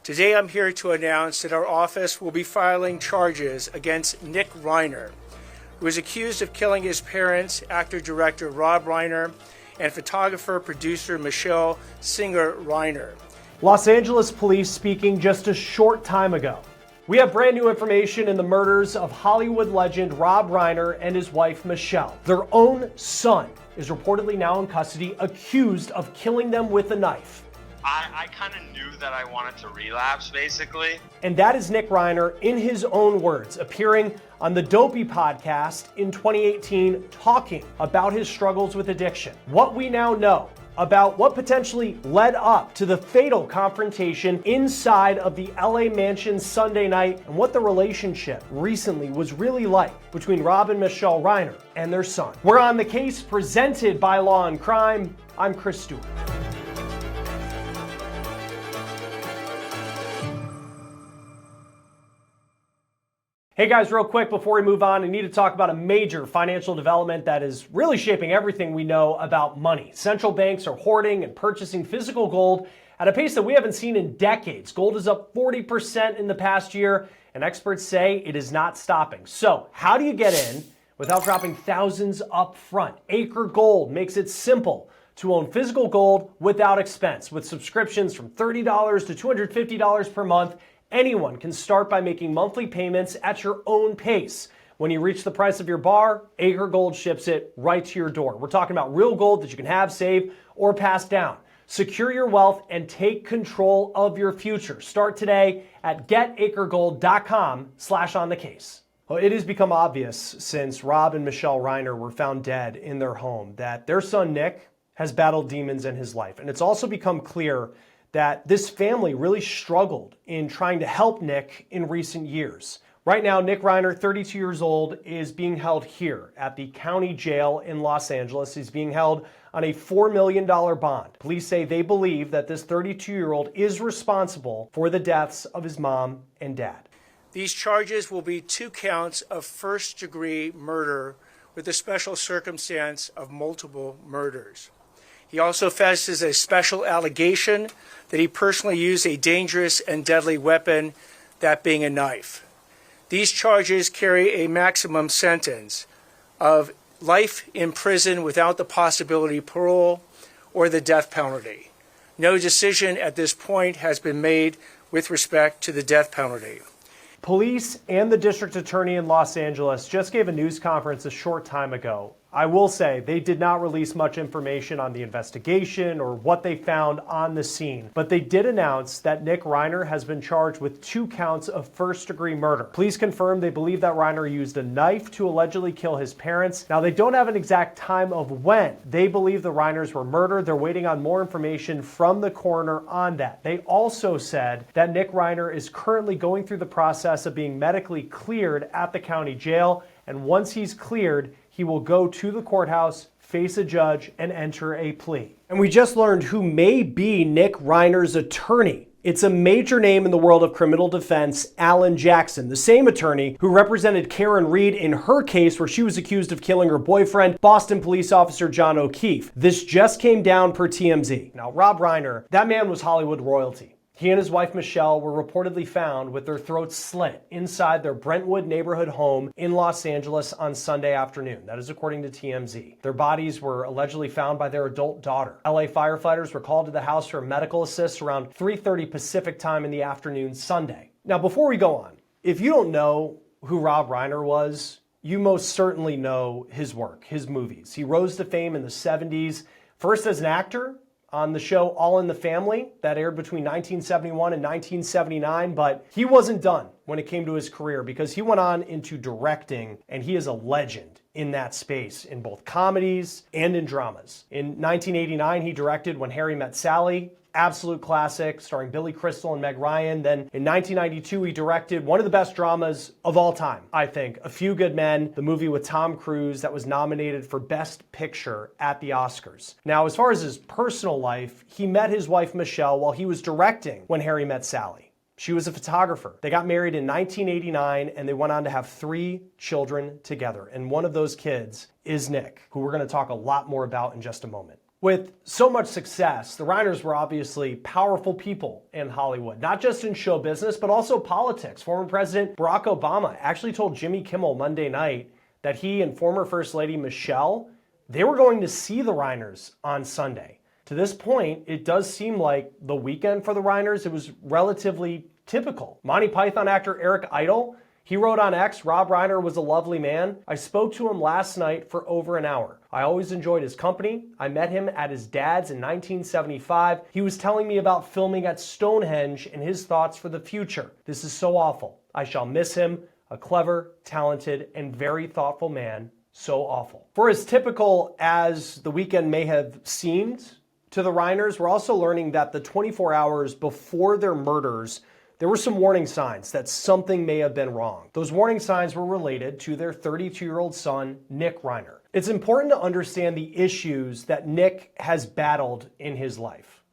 Today I'm here to announce that our office will be filing charges against Nick Reiner, who is accused of killing his parents, actor-director Rob Reiner, and photographer-producer Michelle Singer Reiner. Los Angeles police speaking just a short time ago. We have brand new information in the murders of Hollywood legend Rob Reiner and his wife Michelle. Their own son is reportedly now in custody, accused of killing them with a knife. I kind of knew that I wanted to relapse, basically. And that is Nick Reiner, in his own words, appearing on the Dopey podcast in 2018, talking about his struggles with addiction. What we now know about what potentially led up to the fatal confrontation inside of the LA mansion Sunday night, and what the relationship recently was really like between Rob and Michelle Reiner and their son. We're on The Case, presented by Law&Crime. I'm Chris Stewart. Hey guys, real quick before we move on, I need to talk about a major financial development that is really shaping everything we know about money. Central banks are hoarding and purchasing physical gold at a pace that we haven't seen in decades. Gold is up 40% in the past year, and experts say it is not stopping. So how do you get in without dropping thousands up front? Acre Gold makes it simple to own physical gold without expense. With subscriptions from $30 to $250 per month, anyone can start by making monthly payments at your own pace. When you reach the price of your bar, Acre Gold ships it right to your door. We're talking about real gold that you can have, save, or pass down. Secure your wealth and take control of your future. Start today at getacregold.com/onthecase. Well, it has become obvious since Rob and Michelle Reiner were found dead in their home that their son Nick has battled demons in his life. And it's also become clear that this family really struggled in trying to help Nick in recent years. Right now, Nick Reiner, 32 years old, is being held here at the county jail in Los Angeles. He's being held on a $4 million bond. Police say they believe that this 32-year-old is responsible for the deaths of his mom and dad. These charges will be 2 counts of first-degree murder with the special circumstance of multiple murders. He also faces a special allegation that he personally used a dangerous and deadly weapon, that being a knife. These charges carry a maximum sentence of life in prison without the possibility of parole or the death penalty. No decision at this point has been made with respect to the death penalty. Police and the district attorney in Los Angeles just gave a news conference a short time ago. I will say they did not release much information on the investigation or what they found on the scene, but they did announce that Nick Reiner has been charged with 2 counts of first-degree murder. Police confirmed they believe that Reiner used a knife to allegedly kill his parents. Now, they don't have an exact time of when they believe the Reiners were murdered. They're waiting on more information from the coroner on that. They also said that Nick Reiner is currently going through the process of being medically cleared at the county jail, and once he's cleared, he will go to the courthouse, face a judge, and enter a plea. And we just learned who may be Nick Reiner's attorney. It's a major name in the world of criminal defense, Alan Jackson, the same attorney who represented Karen Reed in her case where she was accused of killing her boyfriend, Boston police officer John O'Keefe. This just came down per TMZ. Now, Rob Reiner, that man was Hollywood royalty. He and his wife Michelle were reportedly found with their throats slit inside their Brentwood neighborhood home in Los Angeles on Sunday afternoon. That is according to TMZ. Their bodies were allegedly found by their adult daughter. LA firefighters were called to the house for medical assist around 3:30 Pacific time in the afternoon Sunday. Now, before we go on, if you don't know who Rob Reiner was, you most certainly know his work, his movies. He rose to fame in the 70s, first as an actor on the show All in the Family that aired between 1971 and 1979, but he wasn't done when it came to his career because he went on into directing, and he is a legend in that space in both comedies and in dramas. In 1989, he directed When Harry Met Sally, absolute classic starring Billy Crystal and Meg Ryan. Then in 1992, he directed one of the best dramas of all time, I think, A Few Good Men, the movie with Tom Cruise that was nominated for Best Picture at the Oscars. Now, as far as his personal life, he met his wife Michelle while he was directing When Harry Met Sally. She was a photographer. They got married in 1989 and they went on to have 3 children together. And one of those kids is Nick, who we're going to talk a lot more about in just a moment. With so much success, the Reiners were obviously powerful people in Hollywood, not just in show business, but also politics. Former President Barack Obama actually told Jimmy Kimmel Monday night that he and former First Lady Michelle, they were going to see the Reiners on Sunday. To this point, it does seem like the weekend for the Reiners, it was relatively typical. Monty Python actor Eric Idle, he wrote on X, Rob Reiner was a lovely man. I spoke to him last night for over an hour. I always enjoyed his company. I met him at his dad's in 1975. He was telling me about filming at Stonehenge and his thoughts for the future. This is so awful. I shall miss him. A clever, talented, and very thoughtful man. So awful. For as typical as the weekend may have seemed to the Reiners, we're also learning that the 24 hours before their murders, there were some warning signs that something may have been wrong. Those warning signs were related to their 32-year-old son, Nick Reiner. It's important to understand the issues that Nick has battled in his life.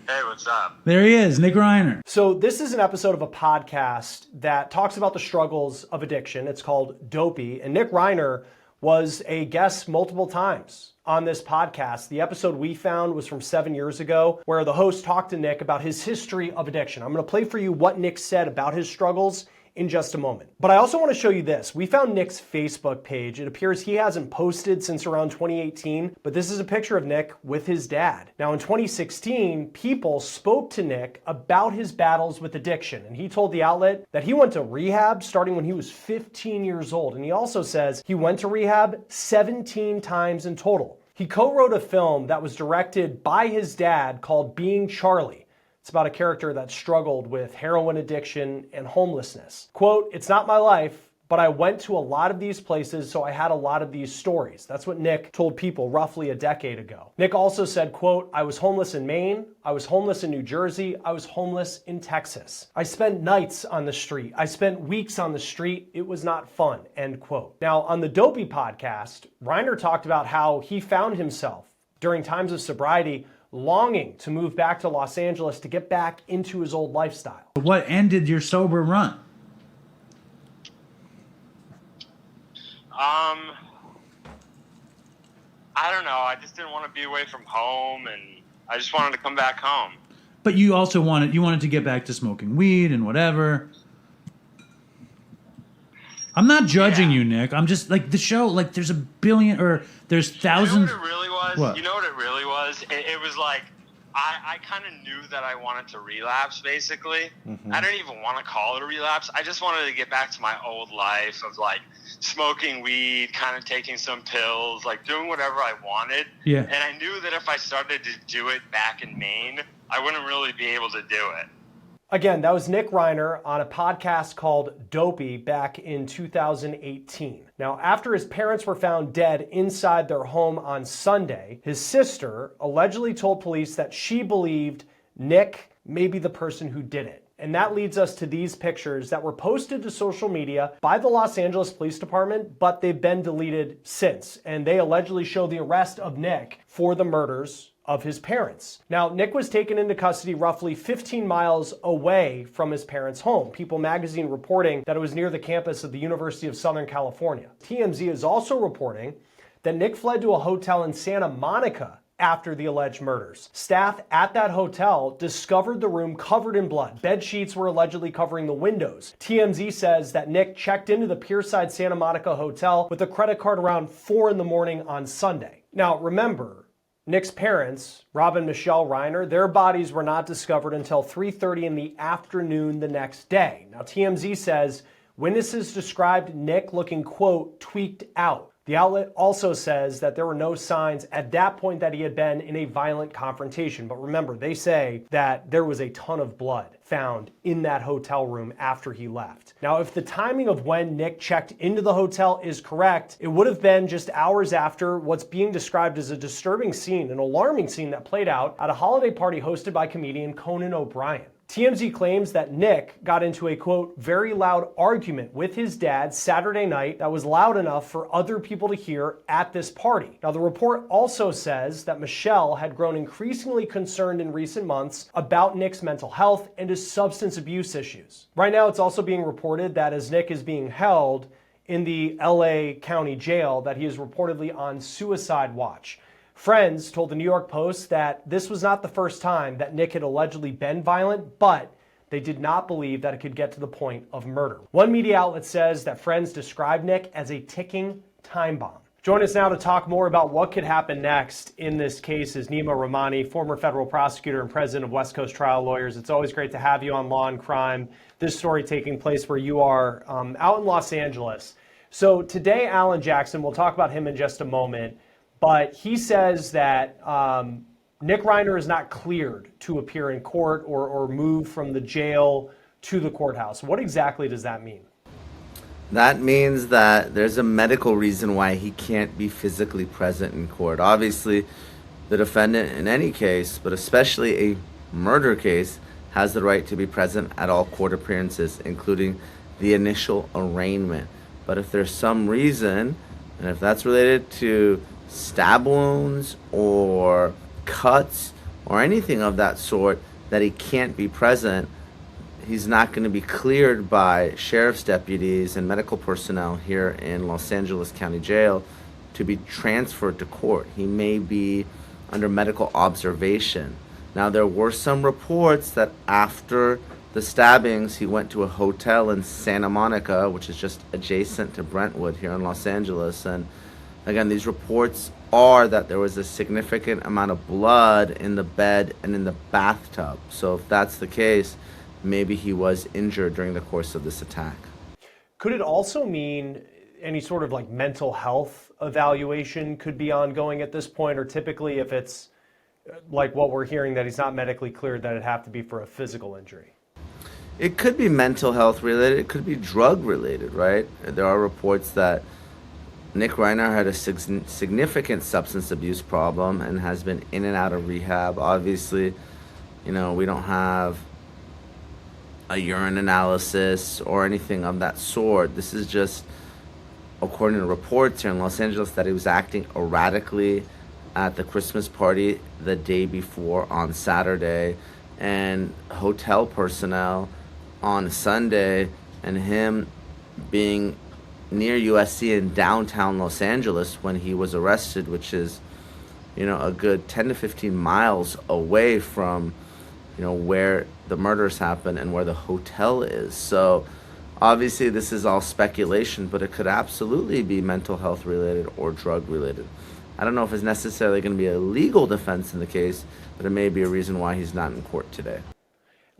Hey, what's up? There he is, Nick Reiner. So this is an episode of a podcast that talks about the struggles of addiction. It's called Dopey, and Nick Reiner was a guest multiple times on this podcast. The episode we found was from 7 years ago, where the host talked to Nick about his history of addiction. I'm going to play for you what Nick said about his struggles in just a moment. But I also want to show you this. We found Nick's Facebook page. It appears he hasn't posted since around 2018, but this is a picture of Nick with his dad. Now in 2016, people spoke to Nick about his battles with addiction, and he told the outlet that he went to rehab starting when he was 15 years old. And he also says he went to rehab 17 times in total. He co-wrote a film that was directed by his dad called Being Charlie. It's about a character that struggled with heroin addiction and homelessness. Quote, "It's not my life, but I went to a lot of these places, so I had a lot of these stories." That's what Nick told people roughly a decade ago. Nick also said, quote, "I was homeless in Maine. I was homeless in New Jersey. I was homeless in Texas. I spent nights on the street. I spent weeks on the street. It was not fun," end quote. Now, on the Dopey podcast, Reiner talked about how he found himself during times of sobriety longing to move back to Los Angeles to get back into his old lifestyle. What ended your sober run? I don't know. I just didn't want to be away from home, and I just wanted to come back home. But you also wanted to get back to smoking weed and whatever. I'm not judging you, Nick. I'm just like the show. Like there's a billion or there's thousands. You know what it really was? What? You know what it really was? It was like I kind of knew that I wanted to relapse, basically. Mm-hmm. I didn't even want to call it a relapse. I just wanted to get back to my old life of like smoking weed, kind of taking some pills, like doing whatever I wanted. Yeah. And I knew that if I started to do it back in Maine, I wouldn't really be able to do it. Again, that was Nick Reiner on a podcast called Dopey back in 2018. Now, after his parents were found dead inside their home on Sunday, his sister allegedly told police that she believed Nick may be the person who did it. And that leads us to these pictures that were posted to social media by the Los Angeles Police Department, but they've been deleted since. And they allegedly show the arrest of Nick for the murders of his parents. Now, Nick was taken into custody roughly 15 miles away from his parents' home. People magazine reporting that it was near the campus of the University of Southern California. TMZ is also reporting that Nick fled to a hotel in Santa Monica after the alleged murders. Staff at that hotel discovered the room covered in blood. Bed sheets were allegedly covering the windows. TMZ says that Nick checked into the Pierside Santa Monica hotel with a credit card around 4 a.m. on Sunday. Now, remember, Nick's parents, Rob and Michelle Reiner, their bodies were not discovered until 3:30 in the afternoon the next day. Now, TMZ says witnesses described Nick looking, quote, tweaked out. The outlet also says that there were no signs at that point that he had been in a violent confrontation. But remember, they say that there was a ton of blood found in that hotel room after he left. Now, if the timing of when Nick checked into the hotel is correct, it would have been just hours after what's being described as a disturbing scene, an alarming scene that played out at a holiday party hosted by comedian Conan O'Brien. TMZ claims that Nick got into a, quote, very loud argument with his dad Saturday night that was loud enough for other people to hear at this party. Now, the report also says that Michelle had grown increasingly concerned in recent months about Nick's mental health and his substance abuse issues. Right now, it's also being reported that as Nick is being held in the LA County Jail, that he is reportedly on suicide watch. Friends told the New York Post that this was not the first time that Nick had allegedly been violent, but they did not believe that it could get to the point of murder. One media outlet says that friends described Nick as a ticking time bomb. Join us now to talk more about what could happen next in this case is Nima Rahmani, former federal prosecutor and president of West Coast Trial Lawyers. It's always great to have you on Law and Crime. This story taking place where you are out in Los Angeles. So today, Alan Jackson, we'll talk about him in just a moment, but he says that Nick Reiner is not cleared to appear in court or move from the jail to the courthouse. What exactly does that mean? That means that there's a medical reason why he can't be physically present in court. Obviously, the defendant in any case, but especially a murder case, has the right to be present at all court appearances, including the initial arraignment. But if there's some reason, and if that's related to stab wounds or cuts or anything of that sort, that he can't be present, he's not going to be cleared by sheriff's deputies and medical personnel here in Los Angeles County Jail to be transferred to court. He may be under medical observation. Now, there were some reports that after the stabbings, he went to a hotel in Santa Monica, which is just adjacent to Brentwood here in Los Angeles. And again, these reports are that there was a significant amount of blood in the bed and in the bathtub. So if that's the case, maybe he was injured during the course of this attack. Could it also mean any sort of like mental health evaluation could be ongoing at this point, or typically if it's like what we're hearing that he's not medically cleared, that it'd have to be for a physical injury? It could be mental health related. It could be drug related, right? There are reports that Nick Reiner had a significant substance abuse problem and has been in and out of rehab. Obviously, we don't have a urine analysis or anything of that sort. This is just, according to reports here in Los Angeles, that he was acting erratically at the Christmas party the day before on Saturday, and hotel personnel on Sunday, and him being near USC in downtown Los Angeles when he was arrested, which is, a good 10 to 15 miles away from where the murders happen and where the hotel is. So obviously this is all speculation, but it could absolutely be mental health related or drug related. I don't know if it's necessarily going to be a legal defense in the case, but it may be a reason why he's not in court today.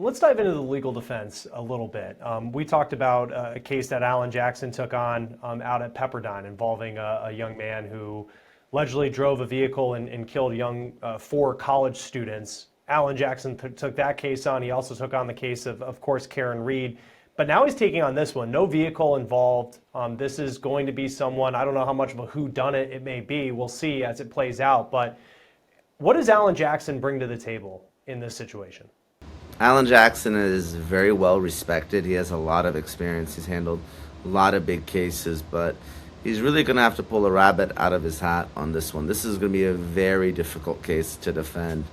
Let's dive into the legal defense a little bit. We talked about a case that Alan Jackson took on out at Pepperdine involving a young man who allegedly drove a vehicle and killed 4 college students. Alan Jackson took that case on. He also took on the case of course, Karen Reed. But now he's taking on this one. No vehicle involved. This is going to be someone, I don't know how much of a whodunit it may be. We'll see as it plays out. But what does Alan Jackson bring to the table in this situation? Alan Jackson is very well respected. He has a lot of experience. He's handled a lot of big cases, but he's really going to have to pull a rabbit out of his hat on this one. This is going to be a very difficult case to defend.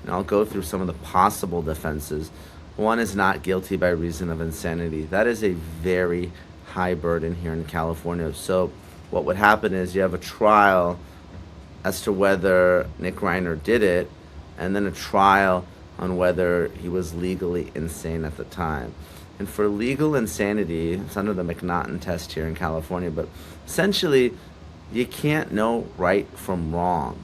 And I'll go through some of the possible defenses. One is not guilty by reason of insanity. That is a very high burden here in California. So what would happen is you have a trial as to whether Nick Reiner did it, and then a trial on whether he was legally insane at the time. And for legal insanity, it's under the McNaughton test here in California, but essentially you can't know right from wrong,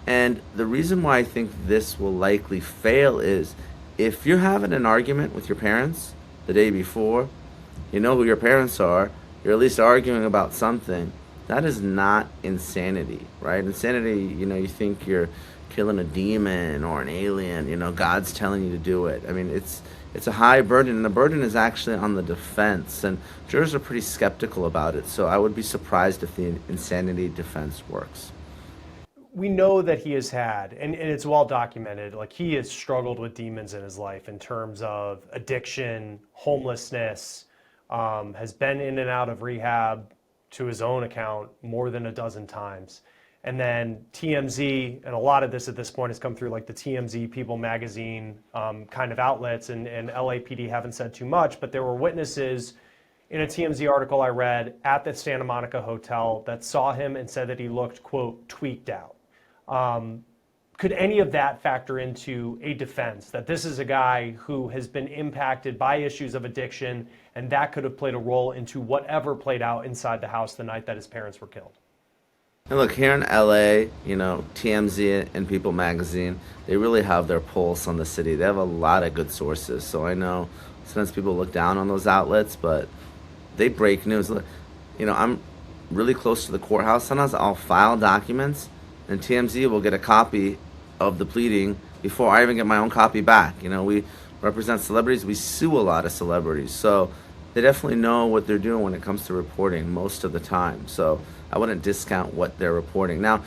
And the reason why I think this will likely fail is if you're having an argument with your parents the day before, you know who your parents are, you're at least arguing about something, that is not insanity, right? Insanity, you think you're killing a demon or an alien, God's telling you to do it. I mean, it's a high burden, and the burden is actually on the defense, and jurors are pretty skeptical about it, so I would be surprised if the insanity defense works. We know that he has had, and it's well documented, like he has struggled with demons in his life in terms of addiction, homelessness, has been in and out of rehab to his own account more than a dozen times. And then TMZ, and a lot of this at this point has come through like the TMZ, People Magazine kind of outlets, and LAPD haven't said too much, but there were witnesses in a TMZ article I read at the Santa Monica hotel that saw him and said that he looked, quote, tweaked out. Could any of that factor into a defense, that this is a guy who has been impacted by issues of addiction, and that could have played a role into whatever played out inside the house the night that his parents were killed? And look, here in LA, TMZ and People Magazine, they really have their pulse on the city. They have a lot of good sources. So I know sometimes people look down on those outlets, but they break news. Look, I'm really close to the courthouse. Sometimes I'll file documents, and TMZ will get a copy of the pleading before I even get my own copy back. We represent celebrities. We sue a lot of celebrities. So they definitely know what they're doing when it comes to reporting most of the time. So I wouldn't discount what they're reporting. Now,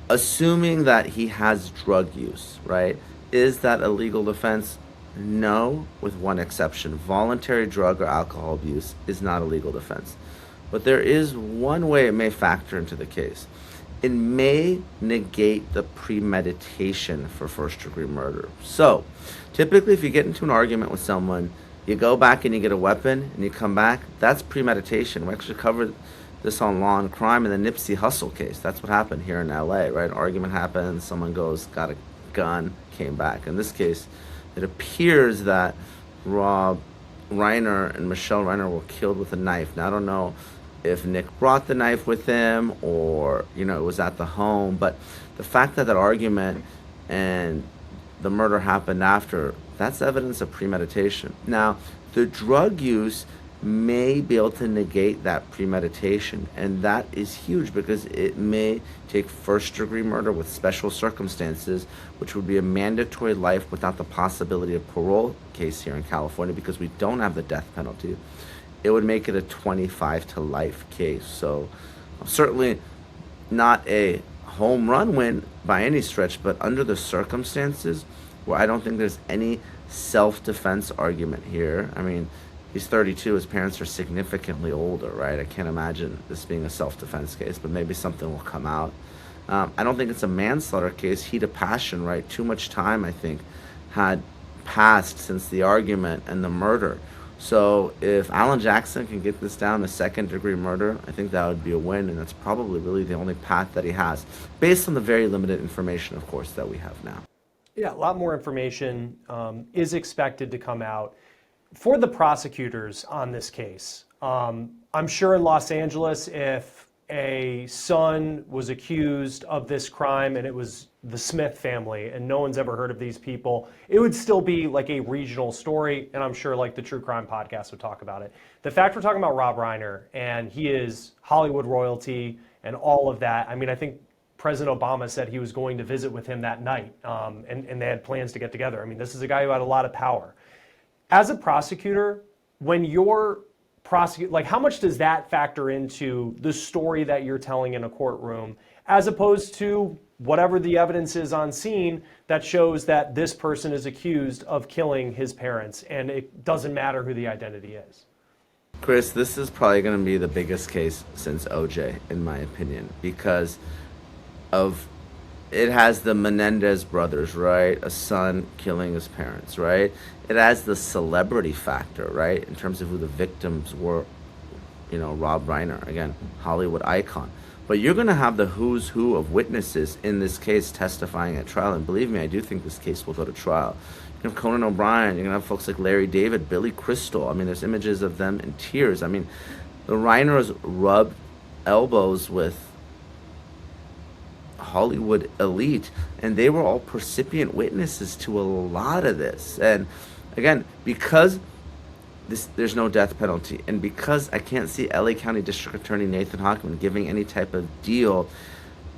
assuming that he has drug use, right? Is that a legal defense? No, with one exception. Voluntary drug or alcohol abuse is not a legal defense. But there is one way it may factor into the case. It may negate the premeditation for first-degree murder. So, typically if you get into an argument with someone, you go back and you get a weapon, and you come back, that's premeditation. We actually covered this on Law and Crime in the Nipsey Hussle case. That's what happened here in LA, right? An argument happened, someone goes, got a gun, came back. In this case, it appears that Rob Reiner and Michelle Reiner were killed with a knife. Now, I don't know if Nick brought the knife with him or, it was at the home, but the fact that argument and the murder happened after, that's evidence of premeditation. Now, the drug use may be able to negate that premeditation, and that is huge because it may take first-degree murder with special circumstances, which would be a mandatory life without the possibility of parole case here in California because we don't have the death penalty. It would make it a 25 to life case. So certainly not a home run win by any stretch, but under the circumstances where I don't think there's any self-defense argument here. I mean, he's 32, his parents are significantly older, right? I can't imagine this being a self-defense case, but maybe something will come out. I don't think it's a manslaughter case, heat of passion, right? Too much time, I think, had passed since the argument and the murder. So if Alan Jackson can get this down to second-degree murder, I think that would be a win, and that's probably really the only path that he has, based on the very limited information, of course, that we have now. Yeah, a lot more information is expected to come out. For the prosecutors on this case, I'm sure in Los Angeles, if a son was accused of this crime and it was the Smith family and no one's ever heard of these people, it would still be like a regional story, and I'm sure like the True Crime podcast would talk about it. The fact we're talking about Rob Reiner and he is Hollywood royalty and all of that, I mean, I think President Obama said he was going to visit with him that night, and they had plans to get together. I mean, this is a guy who had a lot of power. As a prosecutor, when you're prosecuting, like how much does that factor into the story that you're telling in a courtroom, as opposed to whatever the evidence is on scene that shows that this person is accused of killing his parents, and it doesn't matter who the identity is? Chris, this is probably going to be the biggest case since OJ, in my opinion, because of it has the Menendez brothers, right? A son killing his parents, right? It has the celebrity factor, right? In terms of who the victims were, Rob Reiner, again, Hollywood icon. But you're going to have the who's who of witnesses in this case testifying at trial. And believe me, I do think this case will go to trial. You have Conan O'Brien, you're going to have folks like Larry David, Billy Crystal. I mean, there's images of them in tears. I mean, the Reiners rubbed elbows with Hollywood elite, and they were all percipient witnesses to a lot of this. And again, because there's no death penalty, and because I can't see LA County District Attorney Nathan Hochman giving any type of deal,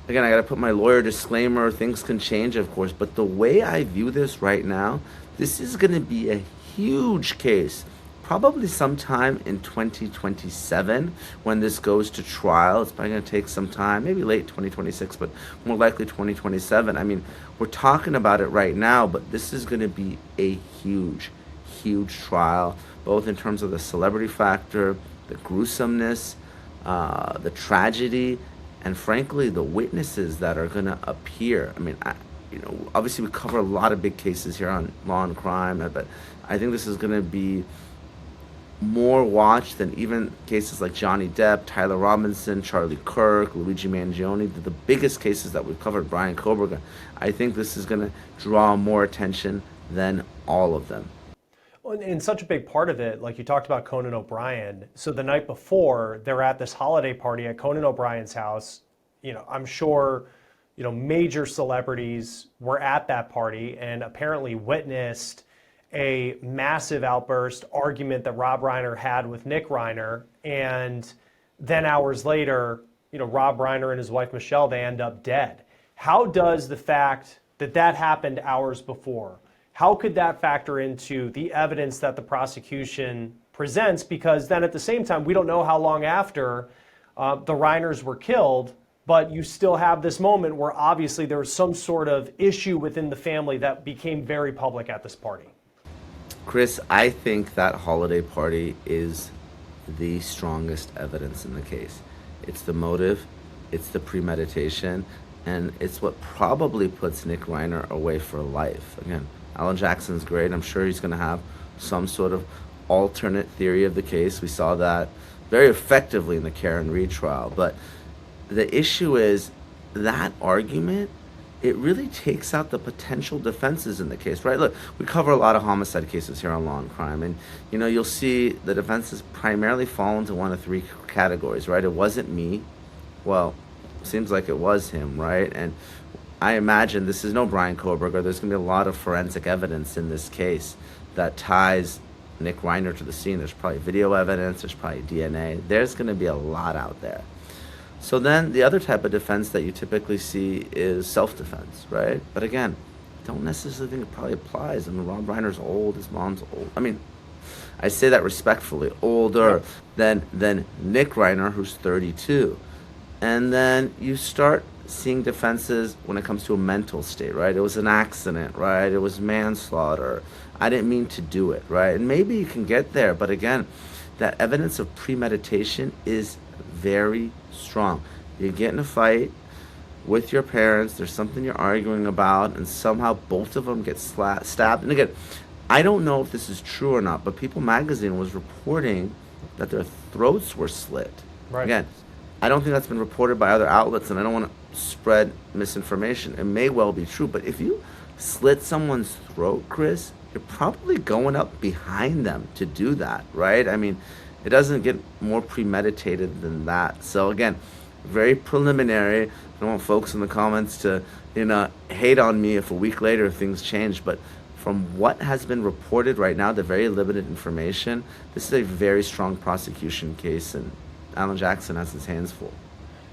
again, I got to put my lawyer disclaimer, things can change, of course, but the way I view this right now, this is going to be a huge case. Probably sometime in 2027 when this goes to trial. It's probably going to take some time, maybe late 2026, but more likely 2027. I mean, we're talking about it right now, but this is going to be a huge, huge trial, both in terms of the celebrity factor, the gruesomeness, the tragedy, and frankly, the witnesses that are going to appear. I mean, obviously we cover a lot of big cases here on Law and Crime, but I think this is going to be more watched than even cases like Johnny Depp, Tyler Robinson, Charlie Kirk, Luigi Mangione, the biggest cases that we've covered, Brian Koberger. I think this is going to draw more attention than all of them. Well, and such a big part of it, like you talked about Conan O'Brien. So the night before, they're at this holiday party at Conan O'Brien's house. I'm sure, major celebrities were at that party and apparently witnessed a massive outburst argument that Rob Reiner had with Nick Reiner. And then hours later, Rob Reiner and his wife Michelle, they end up dead. How does the fact that that happened hours before, how could that factor into the evidence that the prosecution presents? Because then at the same time, we don't know how long after the Reiners were killed, but you still have this moment where obviously there was some sort of issue within the family that became very public at this party. Chris, I think that holiday party is the strongest evidence in the case. It's the motive, it's the premeditation, and it's what probably puts Nick Reiner away for life. Again, Alan Jackson's great. I'm sure he's going to have some sort of alternate theory of the case. We saw that very effectively in the Karen Reed trial. But the issue is that argument, it really takes out the potential defenses in the case, right? Look, we cover a lot of homicide cases here on Law and Crime, and you'll see the defenses primarily fall into one of three categories, right? It wasn't me. Well, seems like it was him, right? And I imagine this is no Brian Koberger. There's going to be a lot of forensic evidence in this case that ties Nick Reiner to the scene. There's probably video evidence. There's probably DNA. There's going to be a lot out there. So then the other type of defense that you typically see is self-defense, right? But again, don't necessarily think it probably applies. I mean, Rob Reiner's old. His mom's old. I mean, I say that respectfully. Older than Nick Reiner, who's 32. And then you start seeing defenses when it comes to a mental state, right? It was an accident, right? It was manslaughter. I didn't mean to do it, right? And maybe you can get there, but again, that evidence of premeditation is very strong. You get in a fight with your parents, there's something you're arguing about, and somehow both of them get stabbed. And again, I don't know if this is true or not, but People Magazine was reporting that their throats were slit. Right. Again, I don't think that's been reported by other outlets, and I don't want to spread misinformation. It may well be true, but if you slit someone's throat, Chris, you're probably going up behind them to do that, right? I mean, it doesn't get more premeditated than that. So again, very preliminary. I don't want folks in the comments to, hate on me if a week later things change, but from what has been reported right now, the very limited information, this is a very strong prosecution case, and Alan Jackson has his hands full.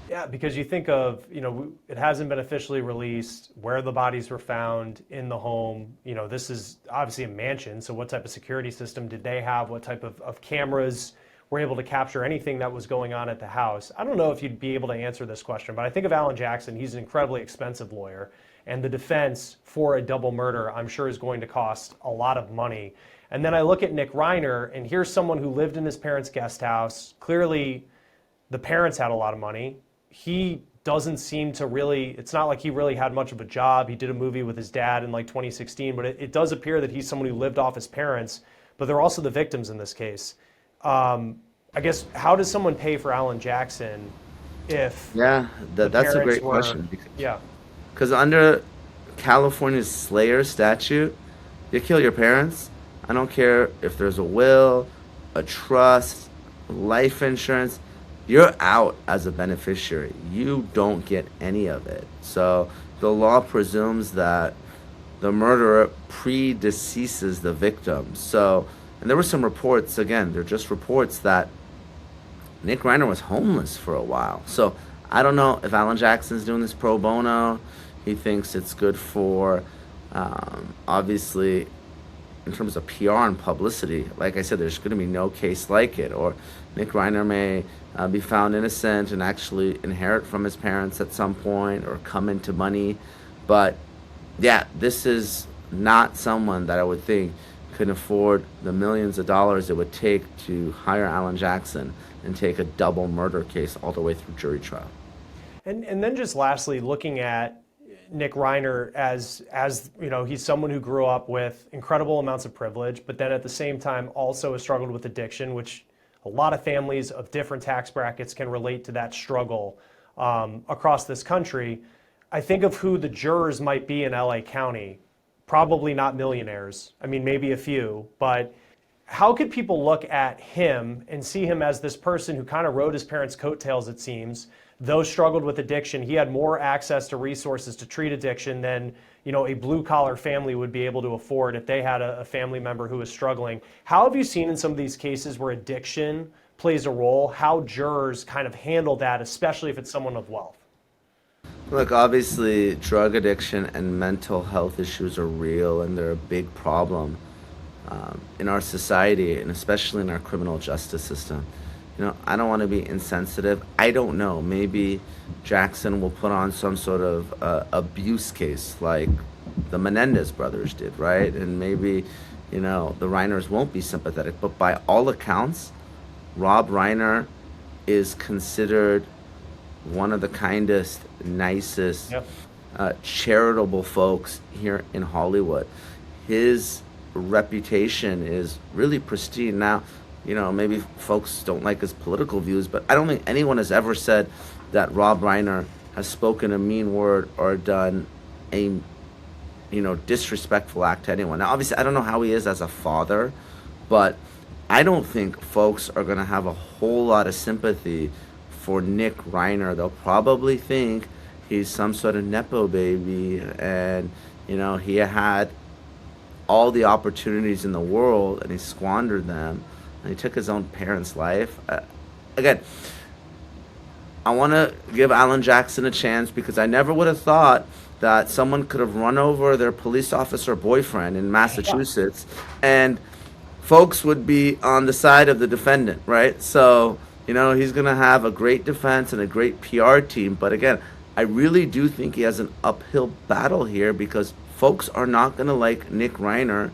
Yeah, because you think of, it hasn't been officially released where the bodies were found in the home. This is obviously a mansion, so what type of security system did they have? What type of cameras were able to capture anything that was going on at the house? I don't know if you'd be able to answer this question, but I think of Alan Jackson. He's an incredibly expensive lawyer, and the defense for a double murder, I'm sure, is going to cost a lot of money. And then I look at Nick Reiner, and here's someone who lived in his parents' guest house. Clearly, the parents had a lot of money. He doesn't seem to really, it's not like he really had much of a job. He did a movie with his dad in 2016, but it does appear that he's someone who lived off his parents, but they're also the victims in this case. I guess, how does someone pay for Alan Jackson if that's a great question. Because under California's Slayer statute, you kill your parents. I don't care if there's a will, a trust, life insurance. You're out as a beneficiary. You don't get any of it. So the law presumes that the murderer predeceases the victim. So, and there were some reports, again, they're just reports, that Nick Reiner was homeless for a while. So I don't know if Alan Jackson's doing this pro bono. He thinks it's good for, obviously, in terms of PR and publicity. Like I said, there's going to be no case like it. Or Nick Reiner may be found innocent and actually inherit from his parents at some point or come into money. But yeah, this is not someone that I would think could afford the millions of dollars it would take to hire Alan Jackson and take a double murder case all the way through jury trial. And then just lastly, looking at Nick Reiner as he's someone who grew up with incredible amounts of privilege, but then at the same time also has struggled with addiction, which a lot of families of different tax brackets can relate to that struggle across this country. I think of who the jurors might be in LA County, probably not millionaires. I mean, maybe a few, but how could people look at him and see him as this person who kind of rode his parents' coattails, it seems, though struggled with addiction? He had more access to resources to treat addiction than, a blue-collar family would be able to afford if they had a family member who was struggling. How have you seen in some of these cases where addiction plays a role, how jurors kind of handle that, especially if it's someone of wealth? Look, obviously, drug addiction and mental health issues are real, and they're a big problem in our society, and especially in our criminal justice system. I don't want to be insensitive. I don't know. Maybe Jackson will put on some sort of abuse case like the Menendez brothers did, right? And maybe, the Reiners won't be sympathetic. But by all accounts, Rob Reiner is considered one of the kindest, nicest, charitable folks here in Hollywood. His reputation is really pristine. Now, maybe folks don't like his political views, but I don't think anyone has ever said that Rob Reiner has spoken a mean word or done a, disrespectful act to anyone. Now, obviously, I don't know how he is as a father, but I don't think folks are going to have a whole lot of sympathy for Nick Reiner. They'll probably think he's some sort of Nepo baby, and, he had all the opportunities in the world and he squandered them. And he took his own parents' life. Again, I want to give Alan Jackson a chance because I never would have thought that someone could have run over their police officer boyfriend in Massachusetts and folks would be on the side of the defendant, right? So, he's going to have a great defense and a great PR team. But again, I really do think he has an uphill battle here because folks are not going to like Nick Reiner,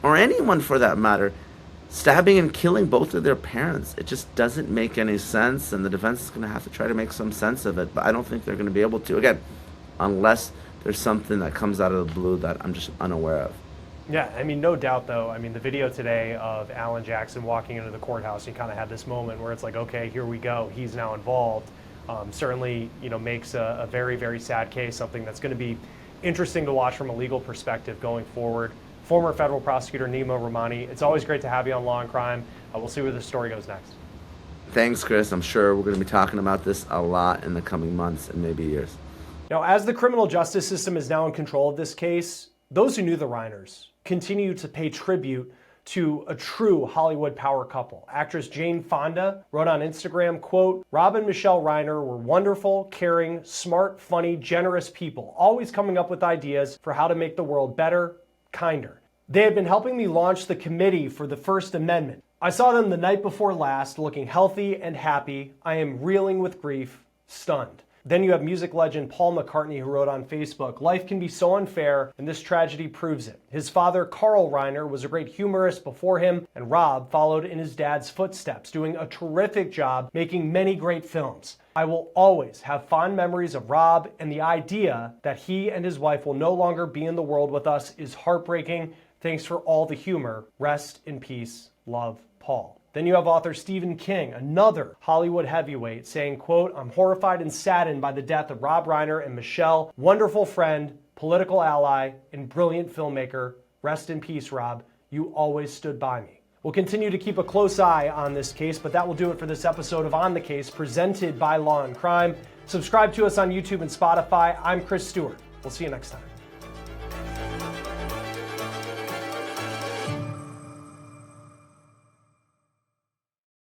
or anyone for that matter, stabbing and killing both of their parents. It just doesn't make any sense, and the defense is going to have to try to make some sense of it, but I don't think they're going to be able to, again, unless there's something that comes out of the blue that I'm just unaware of. Yeah, no doubt, though. The video today of Alan Jackson walking into the courthouse, you kind of had this moment where it's like, okay, here we go. He's now involved. Certainly, makes a very, very sad case, something that's going to be interesting to watch from a legal perspective going forward. Former federal prosecutor Nemo Romani, it's always great to have you on Law and Crime. We'll see where the story goes next. Thanks, Chris. I'm sure we're going to be talking about this a lot in the coming months and maybe years. Now, as the criminal justice system is now in control of this case, those who knew the Reiners continue to pay tribute to a true Hollywood power couple. Actress Jane Fonda wrote on Instagram, quote, "Rob and Michelle Reiner were wonderful, caring, smart, funny, generous people, always coming up with ideas for how to make the world better, kinder. They had been helping me launch the committee for the First Amendment. I saw them the night before last, looking healthy and happy. I am reeling with grief, stunned." Then you have music legend Paul McCartney, who wrote on Facebook, "Life can be so unfair, and this tragedy proves it. His father, Carl Reiner, was a great humorist before him, and Rob followed in his dad's footsteps, doing a terrific job making many great films. I will always have fond memories of Rob, and the idea that he and his wife will no longer be in the world with us is heartbreaking. Thanks for all the humor. Rest in peace. Love, Paul." Then you have author Stephen King, another Hollywood heavyweight, saying, quote, "I'm horrified and saddened by the death of Rob Reiner and Michelle. Wonderful friend, political ally, and brilliant filmmaker. Rest in peace, Rob. You always stood by me." We'll continue to keep a close eye on this case, but that will do it for this episode of On the Case, presented by Law and Crime. Subscribe to us on YouTube and Spotify. I'm Chris Stewart. We'll see you next time.